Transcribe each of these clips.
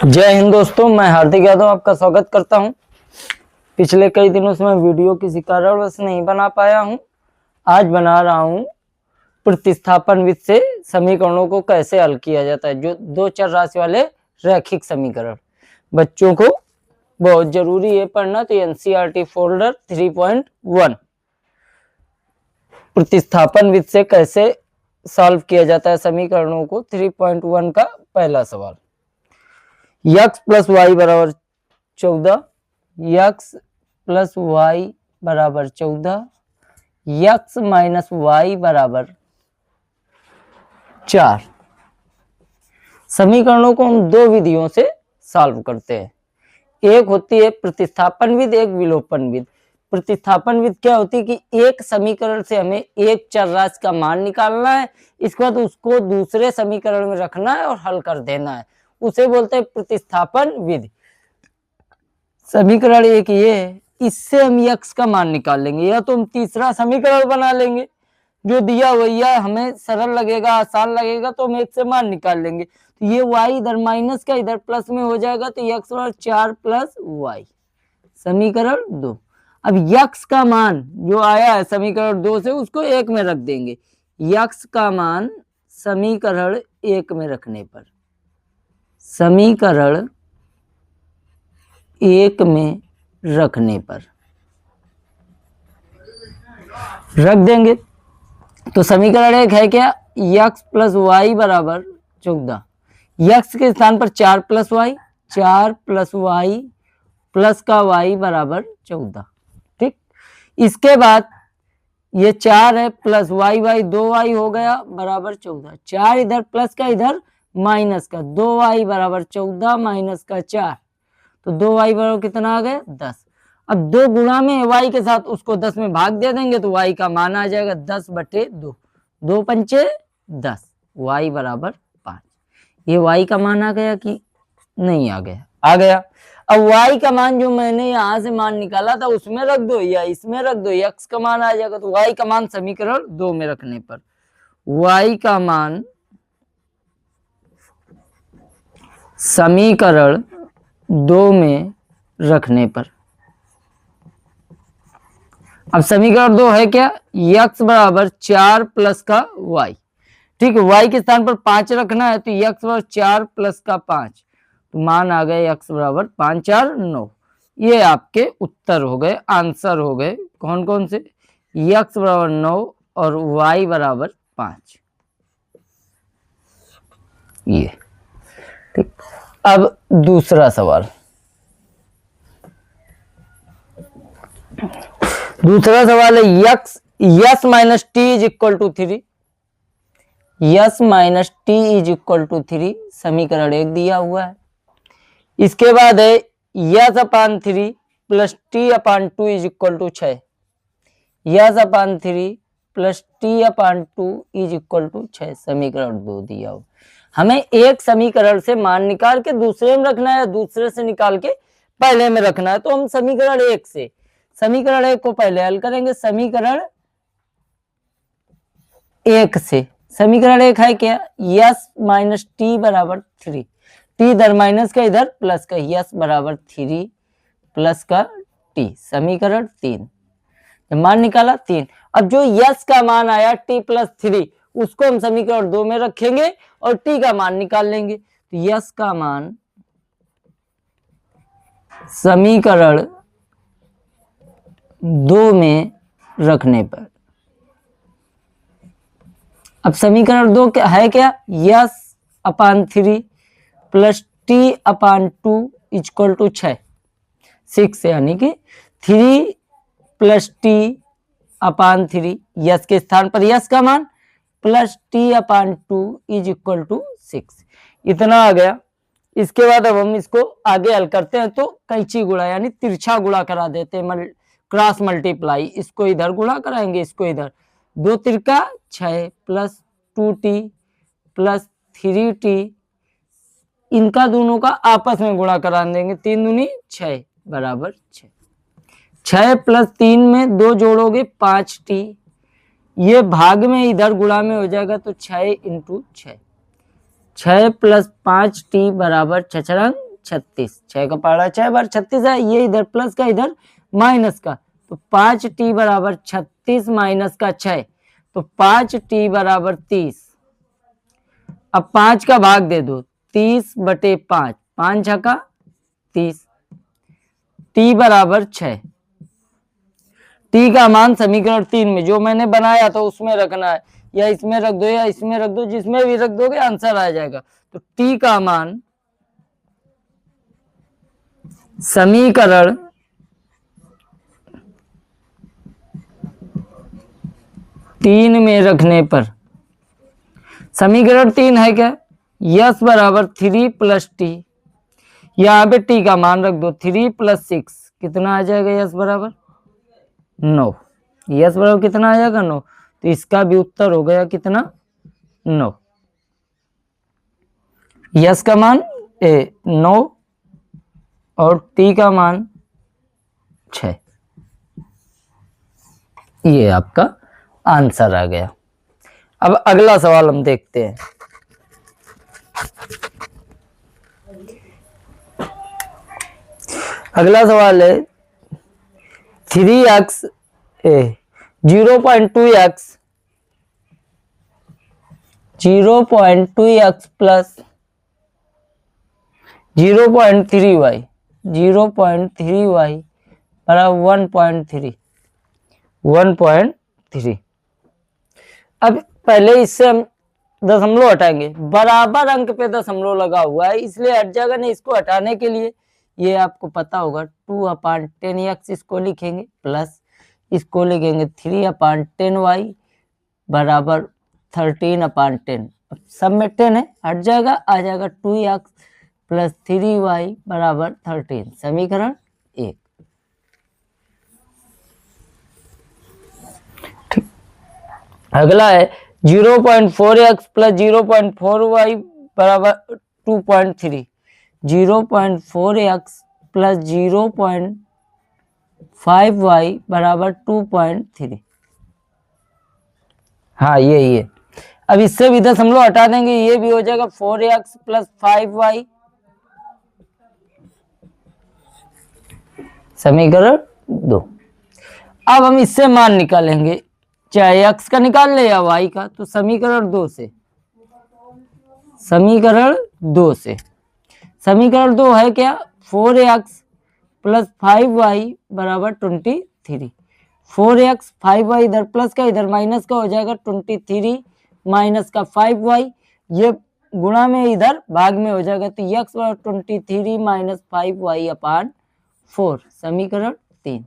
जय हिंद दोस्तों, मैं हार्दिक यादव आपका स्वागत करता हूं। पिछले कई दिनों से मैं वीडियो किसी कारणवश नहीं बना पाया हूं। आज बना रहा हूं प्रतिस्थापन विधि से समीकरणों को कैसे हल किया जाता है, जो दो चर राशि वाले रैखिक समीकरण। बच्चों को बहुत जरूरी है पढ़ना, तो एनसीईआरटी फोल्डर 3.1 प्रतिस्थापन विधि से कैसे सॉल्व किया जाता है समीकरणों को, 3.1 का पहला सवाल। x प्लस वाई बराबर 14, x प्लस वाई बराबर 14, x माइनस वाई बराबर 4। समीकरणों को हम दो विधियों से सॉल्व करते हैं। एक होती है प्रतिस्थापन विधि, एक विलोपन विधि। प्रतिस्थापन विधि क्या होती है कि एक समीकरण से हमें एक चर राशि का मान निकालना है, इसके बाद उसको दूसरे समीकरण में रखना है और हल कर देना है, उसे बोलते हैं प्रतिस्थापन विधि। समीकरण एक ये है, इससे हम x का मान निकाल लेंगे, या तो हम तीसरा समीकरण बना लेंगे जो दिया वही है, हमें सरल लगेगा, आसान लगेगा, तो हम एक से मान निकाल लेंगे। तो ये y इधर माइनस का इधर प्लस में हो जाएगा, तो x बराबर 4 प्लस वाई, समीकरण 2। अब x का मान जो आया है समीकरण 2 से, उसको 1 में रख देंगे। x का मान समीकरण 1 में रखने पर, समीकरण 1 में रखने पर रख देंगे, तो समीकरण 1 है क्या, x प्लस वाई बराबर 14। x के स्थान पर 4 plus Y, 4 plus Y plus का y बराबर 14। ठीक, इसके बाद ये 4 है प्लस वाई, 2y हो गया बराबर 14। 4 इधर प्लस का इधर माइनस का, 2y बराबर 14 माइनस का 4, तो 2y बराबर कितना आ गया 10। अब 2 गुणा में y के साथ उसको 10 में भाग दे देंगे, तो y का मान आ जाएगा 10/2, 2 पंचे 10, y बराबर 5। ये y का मान आ गया कि नहीं आ गया? आ गया। अब y का मान जो मैंने यहां से मान निकाला था उसमें रख दो या इसमें रख दो, x का मान आ जाएगा। तो y का मान समीकरण 2 में रखने पर, y का मान समीकरण 2 में रखने पर, अब समीकरण 2 है क्या, x बराबर 4 प्लस का y। ठीक है, y के स्थान पर 5 रखना है, तो x बराबर 4 प्लस का 5, तो मान आ गए x बराबर 5 4 9। ये आपके उत्तर हो गए, आंसर हो गए। कौन कौन से, x बराबर 9 और y बराबर 5। ये ठीक। अब दूसरा सवाल, दूसरा सवाल है S minus T is equal to 3, S minus T is equal to 3, समीकरण 1 दिया हुआ है। इसके बाद है S upon 3 plus T upon 2 is equal to 6, S upon 3 plus T upon 2 is equal to 6, समीकरण 2 दिया हुआ। हमें एक समीकरण से मान निकाल के दूसरे में रखना है, दूसरे से निकाल के पहले में रखना है, तो हम समीकरण 1 से समीकरण 1 को पहले हल करेंगे। समीकरण 1 से, समीकरण 1 है क्या, यस माइनस टी बराबर 3, टी इधर माइनस का इधर प्लस का, यस बराबर 3 प्लस का टी, समीकरण 3। मान निकाला 3। अब जो यस का मान आया टी प्लस 3, उसको हम समीकरण 2 में रखेंगे और टी का मान निकाल लेंगे। तो यस का मान समीकरण 2 में रखने पर, अब समीकरण 2 है क्या, S upon 3 plus T upon 2 equal to 6, यानी कि 3 प्लस टी अपान 3, यस के स्थान पर यस का मान plus T upon 2 is equal to 6, इतना आ गया। इसके बाद अब हम इसको आगे हल करते हैं, तो कैंची गुणा यानी तिरछा गुणा करा देते हैं, क्रॉस मल्टीप्लाई, इसको इधर गुणा कराएंगे, इसको इधर, 2 तिरका 6 प्लस 2t प्लस 3t, इनका दोनों का आपस में गुणा करा देंगे, 3 दूनी 6 बराबर 6, 6 प्लस 3 में 2 जोड़ोगे 5t, ये भाग में इधर गुणा में हो जाएगा, तो 6 इंटू 6, 6 प्लस 5t बराबर 6 36, 6 का पहाड़ा 6 बार 36 है, ये इधर प्लस का इधर माइनस का, तो 5t बराबर 36 माइनस का 6, तो 5t बराबर 30। अब 5 का भाग दे दो, 30/5, 5 छक्का 30, t बराबर 6। टी का मान समीकरण 3 में जो मैंने बनाया था उसमें रखना है, या इसमें रख दो या इसमें रख दो, जिसमें भी रख दोगे आंसर आ जाएगा। तो टी का मान समीकरण 3 में रखने पर, समीकरण 3 है क्या, यस बराबर 3 + टी, यहाँ पे टी का मान रख दो, 3 + 6 कितना आ जाएगा, यस बराबर 9। यस बराबर कितना आ जाएगा 9, तो इसका भी उत्तर हो गया कितना 9। यस का मान 9 और टी का मान 6, ये आपका आंसर आ गया। अब अगला सवाल हम देखते हैं। अगला सवाल है 3x 0.2x 0.2x plus 0.3y 0.3y बराबर 1.3। अब पहले इससे हम दशमलव हटाएंगे, बराबर अंक पे दशमलव लगा हुआ है इसलिए हट जाएगा नहीं। इसको हटाने के लिए ये आपको पता होगा 2/10x इसको लिखेंगे, प्लस इसको लिखेंगे 3/10y बराबर 13/10। अब सब में 10 है, हट जाएगा, आ जाएगा 2x प्लस 3y बराबर 13, समीकरण 1। ठीक, अगला है 0.4x प्लस 0.4y बराबर 2.3, 0.4x प्लस 0.5y बराबर 2.3। हाँ ये अब इससे भी दशमलव हटा देंगे, ये भी हो जाएगा 4x प्लस 5y, समीकरण 2। अब हम इससे मान निकालेंगे, चाहे x का निकाल ले या y का, तो समीकरण 2 से, समीकरण 2 से, समीकरण 2 है क्या, 4x प्लस 5y बराबर 23। 4x 5y इधर प्लस का इधर माइनस का हो जाएगा, 23 माइनस का 5y, ये गुणा में इधर भाग में हो जाएगा, तो x बराबर 23 माइनस 5y अपान 4, समीकरण 3।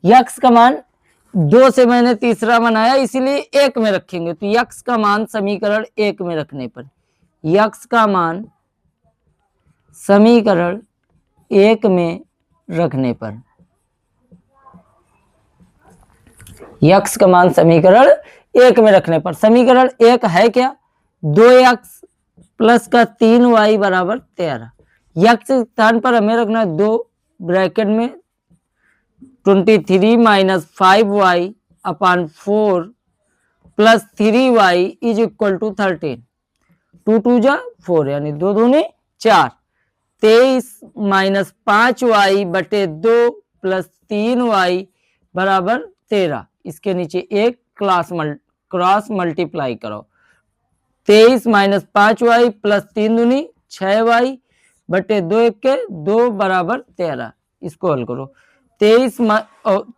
x का मान 2 से मैंने तीसरा बनाया इसीलिए 1 में रखेंगे, तो x का मान समीकरण 1 में रखने पर, x का मान समीकरण 1 में रखने पर, x का मान समीकरण 1 में रखने पर, समीकरण 1 है क्या, 2x प्लस का 3y बराबर 13। x स्थान पर हमें रखना है 2 ब्रैकेट में 23 minus 5y upon 4 plus 3y is equal to 13, 2 2 जा 4 यानी 2 दूनी 4, 23 माइनस 5y बटे 2 प्लस 3y बराबर 13, इसके नीचे एक क्रॉस मल्टीप्लाई करो, 23 माइनस 5y प्लस 3 दूनी 6y बटे 2 1 के 2 बराबर 13, इसको हल करो, 23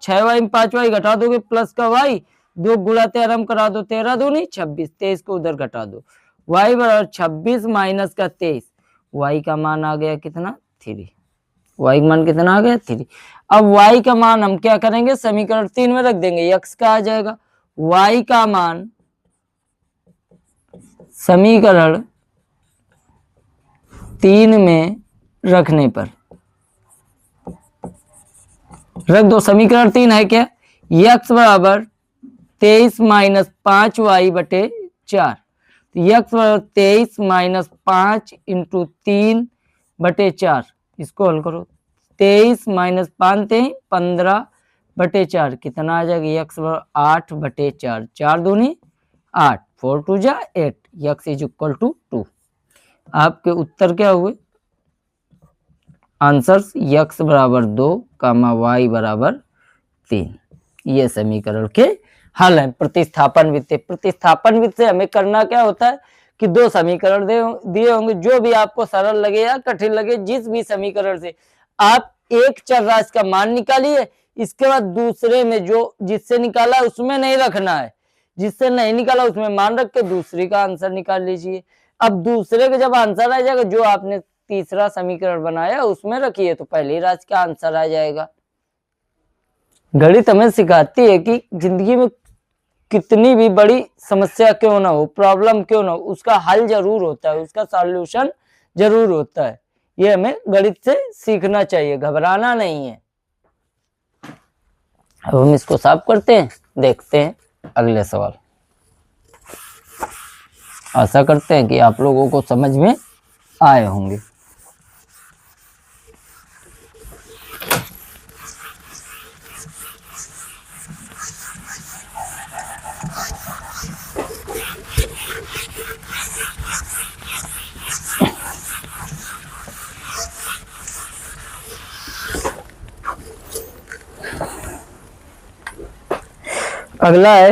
6y में 5y घटा दोगे प्लस का y, 2 गुणा 13 में करा दो, 13 दूनी 26, 23 को उधर घटा दो, y बराबर 26 माइनस का 23, y का मान आ गया कितना 3, y का मान कितना आ गया 3। अब y का मान हम क्या करेंगे, समीकरण 3 में रख देंगे, x का आ जाएगा, y का मान समीकरण 3 में रखने पर रख दो, समीकरण 3 है क्या, x बराबर 23 माइनस 5y बटे 4, तो x बराबर 23 माइनस 5 इंटू 3 बटे 4, इसको हल करो, 23 माइनस 5 15 बटे 4 कितना आ जाएगा, x बराबर 8 बटे 4, 4 दूनी 8, 4 2 जा 8, x इज इक्वल टू 2। आपके उत्तर क्या हुए, आंसर्स x बराबर 2 कामा y बराबर 3। ये समीकरण के हल है प्रतिस्थापन विधि। प्रतिस्थापन विधि से हमें करना क्या होता है कि दो समीकरण दिए होंगे, जो भी आपको सरल लगे या कठिन लगे, जिस भी समीकरण से आप एक चर राशि का मान निकालिए, इसके बाद दूसरे में जो जिससे निकाला उसमें नहीं रखना है, जिससे नहीं निकाला उसमें मान रख के दूसरे का आंसर निकाल लीजिए। अब दूसरे का जब आंसर आ जाएगा, जो आपने तीसरा समीकरण बनाया उसमें रखिए तो पहली राशि का आंसर आ जाएगा। गणित हमें सिखाती है कि जिंदगी में कितनी भी बड़ी समस्या क्यों ना हो, प्रॉब्लम क्यों ना हो, उसका हल जरूर होता है, उसका सॉल्यूशन जरूर होता है। ये हमें गणित से सीखना चाहिए, घबराना नहीं है। अब हम इसको साफ करते हैं, देखते हैं अगले सवाल। आशा करते हैं कि आप लोगों को समझ में आए होंगे। अगला है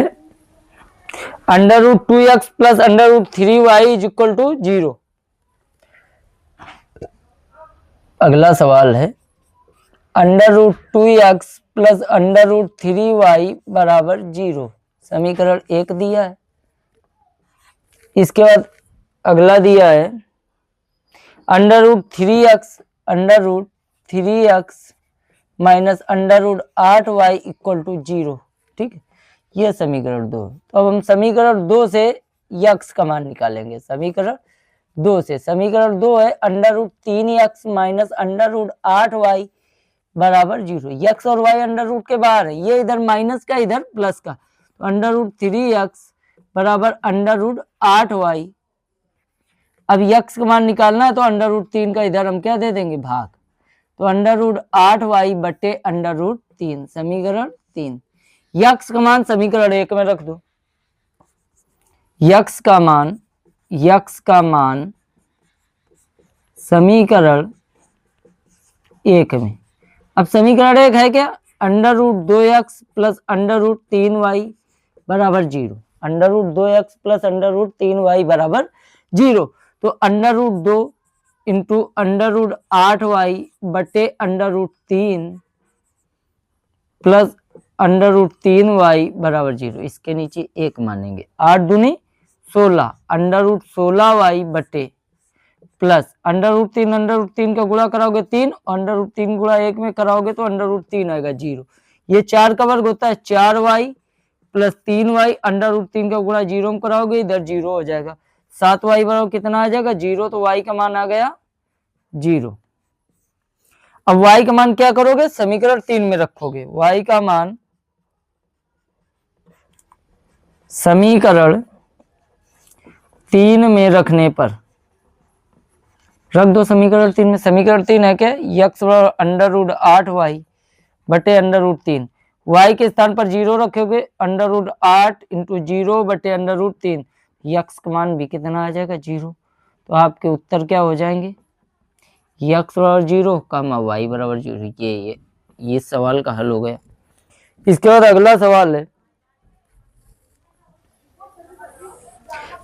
√2x plus √3y is equal to 0। अगला सवाल है √2x प्लस √3y बराबर 0। समीकरण 1 दिया है। इसके बाद अगला दिया है √3x minus √8y equal to 0। ठीक है, यह समीकरण 2। तो अब हम समीकरण 2 से यक्स का मान निकालेंगे। समीकरण 2 से समीकरण 2 है √3x माइनस √8y बराबर 0। यक्स और वाई अंडर रूट के बाहर है, ये इधर माइनस का इधर प्लस का, तो √3x बराबर √8y। अब यक्स का मान निकालना है तो √3 का इधर हम क्या दे देंगे, भाग, तो √8y बटे √3। समीकरण 3। यक्स का मान समीकरण 1 में रख दो। यक्स का मान समीकरण 1 में। अब समीकरण 1 है क्या, √2x प्लस √3y बराबर 0। √2x प्लस √3y बराबर 0। तो √2 इंटू √8y बटे √3 प्लस √3y बराबर 0। इसके नीचे 1 मानेंगे। 8 दूनी 16, √16y बटे प्लस √3 का गुणा कराओगे 3, √3 गुणा 1 में कराओगे तो √3 आएगा 0। ये 4 का वर्ग होता है 4y प्लस 3y, √3 का गुणा 0 में कराओगे इधर 0 हो जाएगा। 7y बराबर कितना आ जाएगा, 0। तो y का मान आ गया 0। अब y का मान क्या करोगे, समीकरण 3 में रखोगे। y का मान समीकरण 3 में रखने पर रख दो। समीकरण 3 में, समीकरण 3 है क्या, यक्स बराबर √8y बटे √3। y के स्थान पर 0 रखोगे, √8 इंटू 0 बटे √3। यक्स का मान भी कितना आ जाएगा, 0। तो आपके उत्तर क्या हो जाएंगे, यक्स बराबर 0 कामा y बराबर 0। ये सवाल का हल हो गया। इसके बाद अगला सवाल है,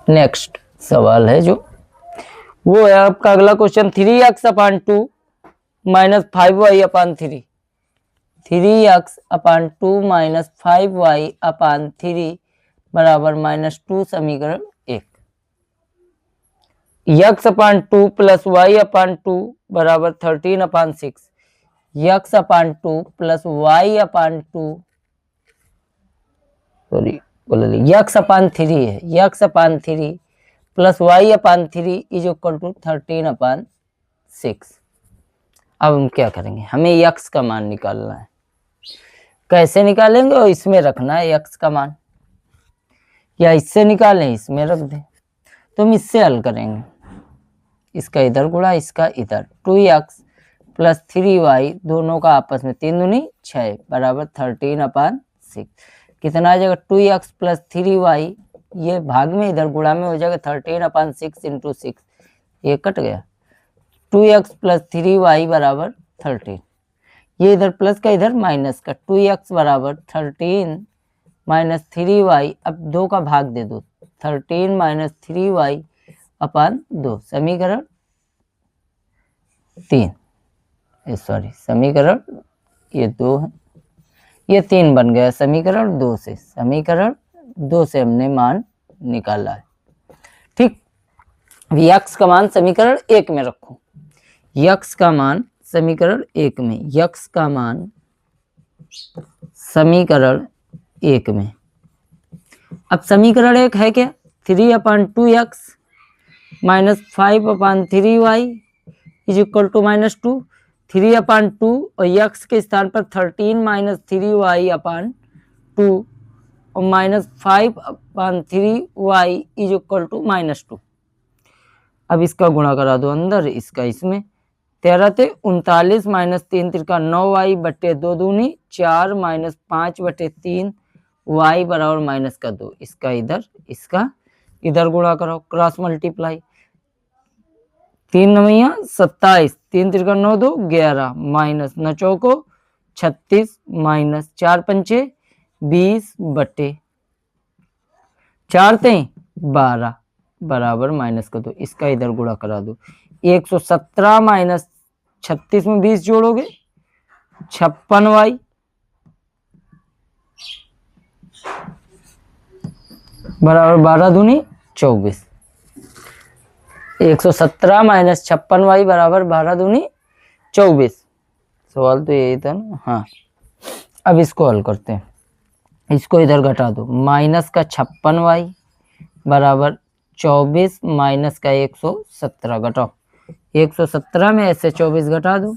नेक्स्ट सवाल है जो वो है आपका अगला question, 3x/2 minus 5y/3। 3x/2 minus 5y/3 बराबर -2। समीकरण 1। x/2 प्लस y/2 बराबर 13/6। x/2 plus y/2 sorry x/3 है, x/3 plus y/3 is equal to 13/6। अब हम क्या करेंगे, हमें x का मान निकालना है। कैसे निकालेंगे, और इसमें रखना है x का मान, या इससे निकालें इसमें रख दें। तो हम इससे हल करेंगे, इसका इधर गुणा इसका इधर, 2x प्लस 3y दोनों का आपस में 3 दूनी 6 बराबर 13/6। कितना आ जाएगा, 2x प्लस 3y, ये भाग में इधर गुणा में हो जाएगा 13/6 इंटू 6, ये कट गया। 2x प्लस 3y बराबर 13। ये इधर प्लस का इधर माइनस का, 2x बराबर 13 माइनस 3y, अब 2 का भाग दे दो, 13 माइनस 3y अपन 2, समीकरण 3, सॉरी समीकरण ये 2 है, ये 3 बन गया समीकरण 2 से, समीकरण 2 से हमने मान निकाला है। ठीक, यक्स का मान समीकरण 1 में रखो, यक्स का मान समीकरण 1 में, यक्स का मान समीकरण 1 में। अब समीकरण 1 है क्या, 3/2x minus 5/3y is equal to -2, 3/2 और यक्स के स्थान पर 13 माइनस 3y/2 और minus 5/3y is equal to -2। अब इसका गुणा करा दो अंदर, इसका इसमें, 13 ते 39 माइनस 3 तिरका 9y बट्टे 2 दूनी 4 माइनस 5/3 y बराबर माइनस का 2, इसका इधर, इसका इधर गुणा करो, क्रॉस मल्टीप्लाई, 3 9 27, 3 तिरका 9 2 11 माइनस 9 चौको 36 माइनस 4 पंचे 20 बट्टे 4 ते 12 बराबर माइनस का 2, इसका इधर गुणा करा दो, 117 माइनस 36 में 20 जोड़ोगे 56y बराबर 12 दूनी 24, 117 माइनस 56y बराबर 12 दूनी 24। सवाल तो यही था ना, हाँ। अब इसको हल करते हैं, इसको इधर घटा दो, माइनस का 56y बराबर 24 माइनस का 117 घटाओ, 117 में ऐसे 24 घटा दो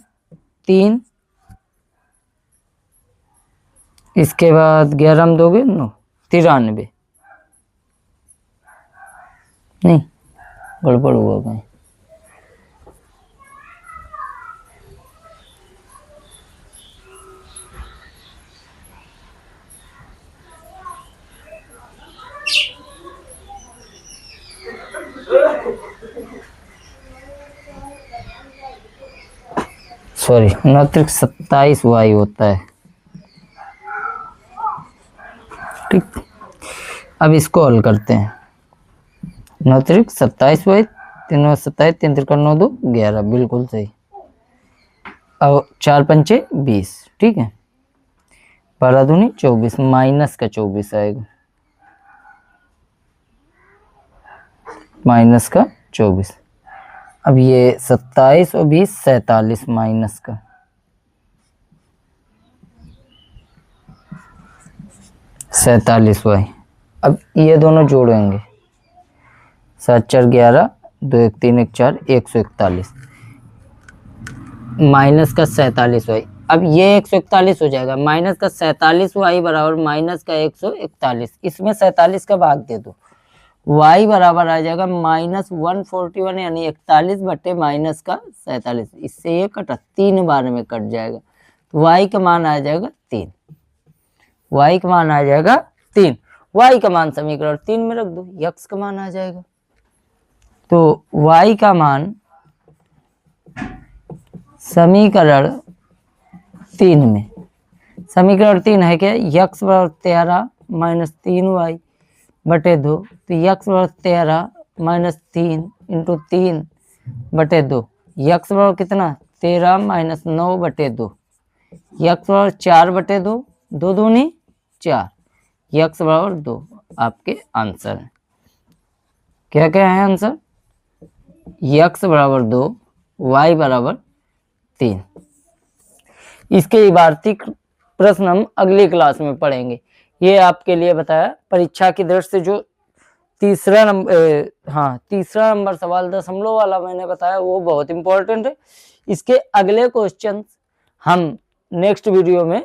3, इसके बाद 11 में दोगे 9, 93, नहीं गड़बड़ हुआ कहीं, सॉरी 27y होता है। ठीक, अब इसको हल करते हैं, 27y 3 27 3 तिरका 9 2 11, बिल्कुल सही। अब 4 पंचे 20, ठीक है, 12 दूनी 24 माइनस का 24 आएगा, माइनस का 24। अब ये 27 और 20 47 माइनस का 47y। अब ये दोनों जोड़ेंगे, 7 4 11 2 1 3 1 4 141 माइनस का 47y। अब ये 141 हो जाएगा, माइनस का 47y बराबर माइनस का 141, इसमें 47 का भाग दे दो, y बराबर आ जाएगा -141 यानी 41 बट्टे माइनस का 47, इससे ये कटा 3 बार में कट जाएगा, तो y का मान आ जाएगा 3, y का मान आ जाएगा 3, y का मान समीकरण 3 में रख दो, x का मान आ जाएगा, तो y का मान समीकरण 3 में, समीकरण 3 है क्या, x बराबर 13 माइनस 3y बटे 2, तो x बराबर 13 माइनस 3 इंटू 3 बटे 2, x बराबर कितना 13 माइनस 9 बटे 2, x बराबर 4 बटे 2, 2 दूनी 4, x बराबर 2 आपके आंसर है। क्या क्या है आंसर, x बराबर 2, y बराबर 3। इसके इबारती प्रश्न हम अगली क्लास में पढ़ेंगे। ये आपके लिए बताया परीक्षा की दृष्टि से जो तीसरा नंबर सवाल दशमलव वाला मैंने बताया वो बहुत इंपॉर्टेंट है। इसके अगले क्वेश्चन हम नेक्स्ट वीडियो में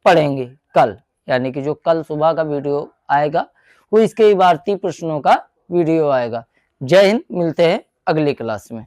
पढ़ेंगे कल, यानी कि जो कल सुबह का वीडियो आएगा वो इसके इबारती प्रश्नों का वीडियो आएगा। जय हिंद, मिलते हैं अगली क्लास में।